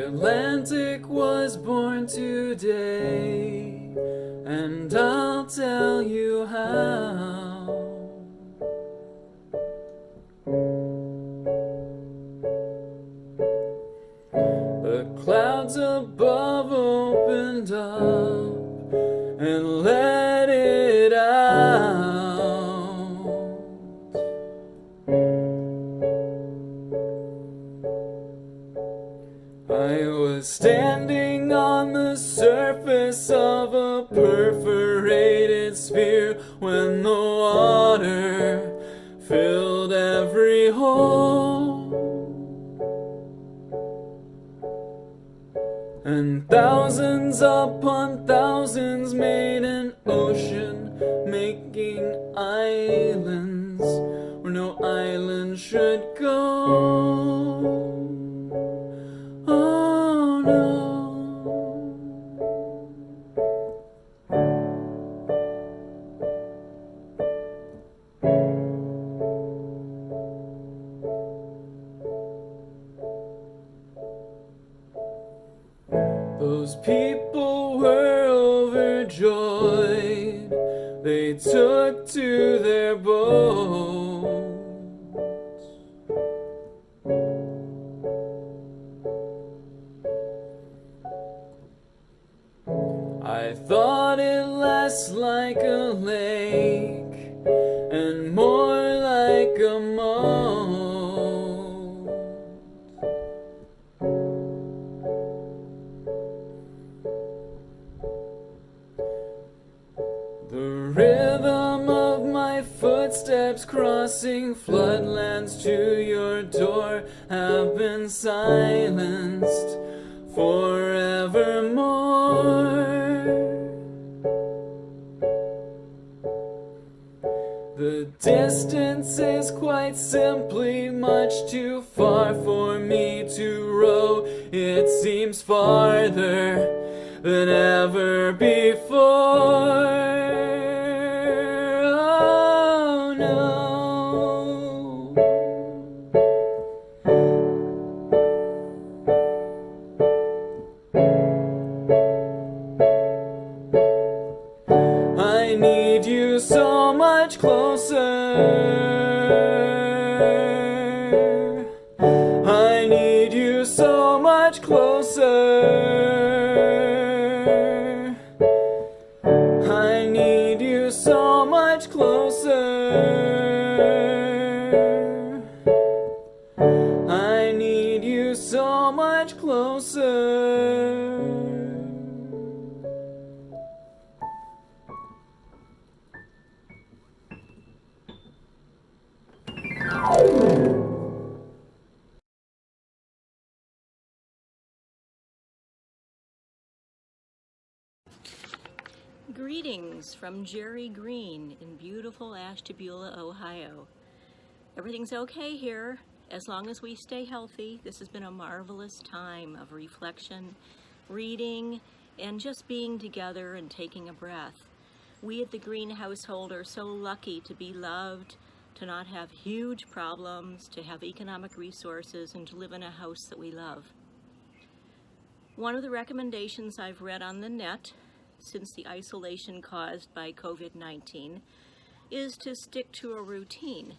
Atlantic was born today, and I'll tell you how. The clouds above opened up and let it out. I was standing on the surface of a perforated sphere when the water filled every hole, and thousands upon thousands made an ocean, making islands where no island should go. Oh no. Those people were overjoyed. They took to their boats. I thought it less like a lake and more like a moat. The rhythm of my footsteps crossing floodlands to your door have been silenced forevermore. The distance is quite simply much too far for me to row. It seems farther than ever before. Oh no. I need you so much closer. I need you so much closer. I need you so much closer. I need you so much closer. Greetings from Jerrie Green in beautiful Ashtabula, Ohio. Everything's okay here as long as we stay healthy. This has been a marvelous time of reflection, reading, and just being together and taking a breath. We at the Green household are so lucky to be loved, to not have huge problems, to have economic resources, and to live in a house that we love. One of the recommendations I've read on the net since the isolation caused by COVID-19 is to stick to a routine.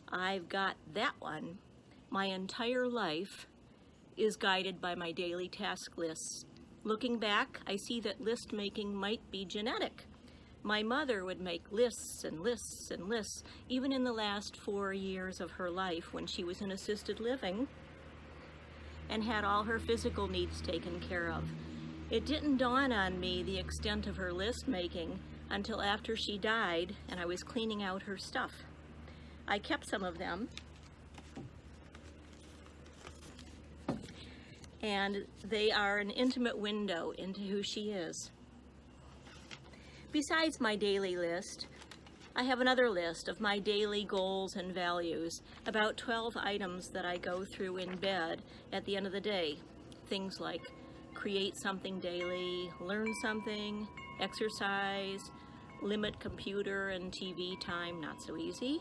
I've got that one. My entire life is guided by my daily task lists. Looking back, I see that list making might be genetic. My mother would make lists and lists and lists, even in the last 4 years of her life when she was in assisted living and had all her physical needs taken care of. It didn't dawn on me the extent of her list making until after she died and I was cleaning out her stuff. I kept some of them, and they are an intimate window into who she is. Besides my daily list, I have another list of my daily goals and values, about 12 items that I go through in bed at the end of the day. Things like create something daily, learn something, exercise, limit computer and TV time, not so easy,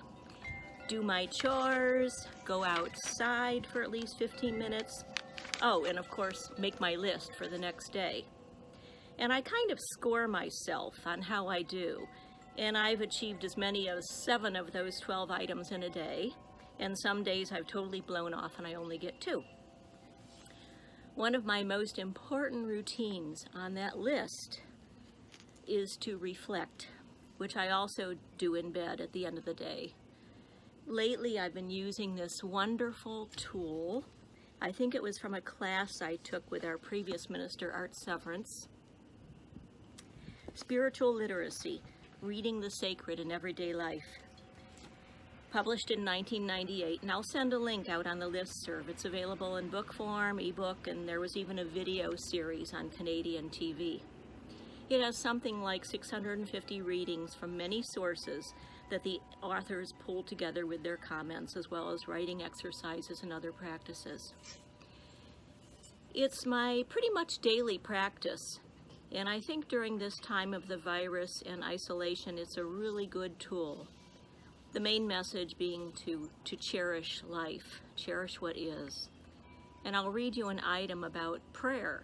do my chores, go outside for at least 15 minutes, Oh, and of course, make my list for the next day. And I kind of score myself on how I do. And I've achieved as many as 7 of those 12 items in a day. And some days I've totally blown off and I only get 2. One of my most important routines on that list is to reflect, which I also do in bed at the end of the day. Lately, I've been using this wonderful tool. I think it was from a class I took with our previous minister, Art Severance. Spiritual Literacy, Reading the Sacred in Everyday Life. Published in 1998, and I'll send a link out on the listserv. It's available in book form, ebook, and there was even a video series on Canadian TV. It has something like 650 readings from many sources that the authors pulled together with their comments, as well as writing exercises and other practices. It's my pretty much daily practice, and I think during this time of the virus and isolation, it's a really good tool. The main message being to cherish life, cherish what is. And I'll read you an item about prayer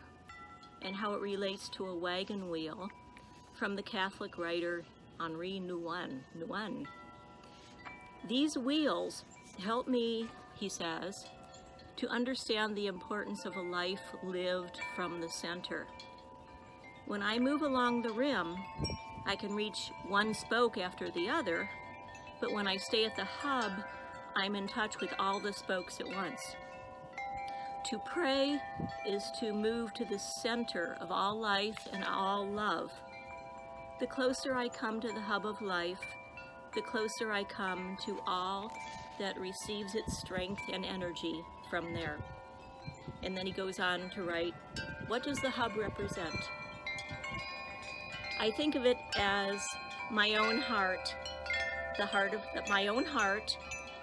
and how it relates to a wagon wheel from the Catholic writer Henri Nouwen. These wheels help me, he says, to understand the importance of a life lived from the center. When I move along the rim, I can reach one spoke after the other, but when I stay at the hub, I'm in touch with all the spokes at once. To pray is to move to the center of all life and all love. The closer I come to the hub of life, the closer I come to all that receives its strength and energy from there. And then he goes on to write, what does the hub represent? I think of it as my own heart, the heart of my own heart,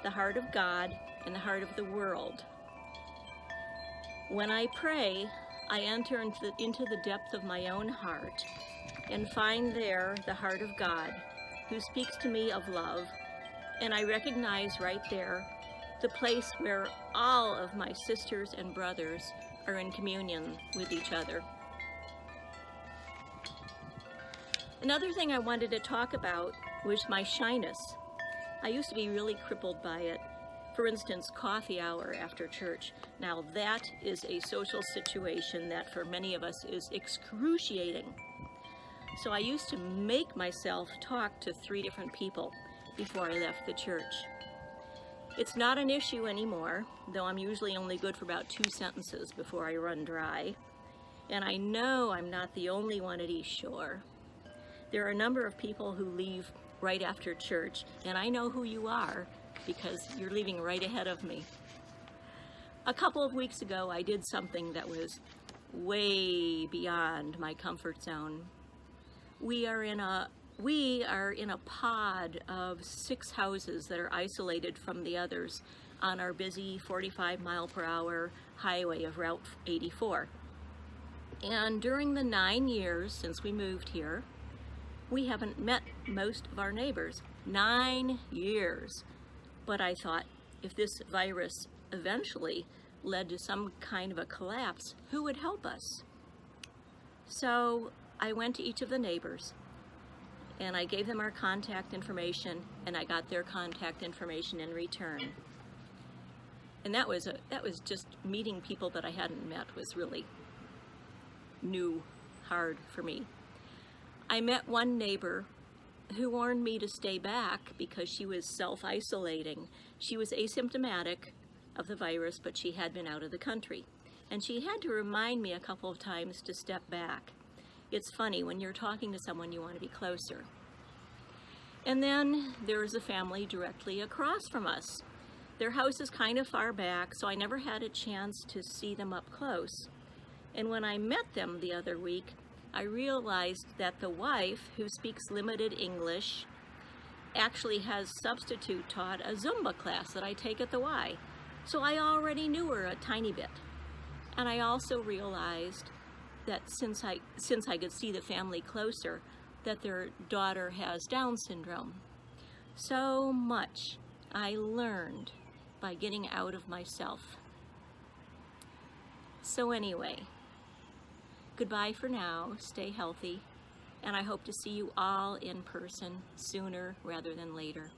the heart of God, and the heart of the world. When I pray, I enter into the depth of my own heart and find there the heart of God, who speaks to me of love, and I recognize right there the place where all of my sisters and brothers are in communion with each other. Another thing I wanted to talk about was my shyness. I used to be really crippled by it. For instance, coffee hour after church. Now that is a social situation that for many of us is excruciating. So I used to make myself talk to 3 different people before I left the church. It's not an issue anymore, though I'm usually only good for about 2 sentences before I run dry. And I know I'm not the only one at East Shore. There are a number of people who leave right after church, and I know who you are because you're leaving right ahead of me. A couple of weeks ago, I did something that was way beyond my comfort zone. We are in a pod of 6 houses that are isolated from the others on our busy 45-mile-per-hour highway of Route 84. And during the 9 years since we moved here, we haven't met most of our neighbors. 9 years. But I thought, if this virus eventually led to some kind of a collapse, who would help us? So I went to each of the neighbors and I gave them our contact information, and I got their contact information in return. And that was just meeting people that I hadn't met was really new, hard for me. I met one neighbor who warned me to stay back because she was self-isolating. She was asymptomatic of the virus, but she had been out of the country. And she had to remind me a couple of times to step back. It's funny, when you're talking to someone, you want to be closer. And then there's a family directly across from us. Their house is kind of far back, so I never had a chance to see them up close. And when I met them the other week, I realized that the wife, who speaks limited English, actually has substitute taught a Zumba class that I take at the Y. So I already knew her a tiny bit. And I also realized that since I could see the family closer, that their daughter has Down syndrome. So much I learned by getting out of myself. So anyway, goodbye for now, stay healthy, and I hope to see you all in person sooner rather than later.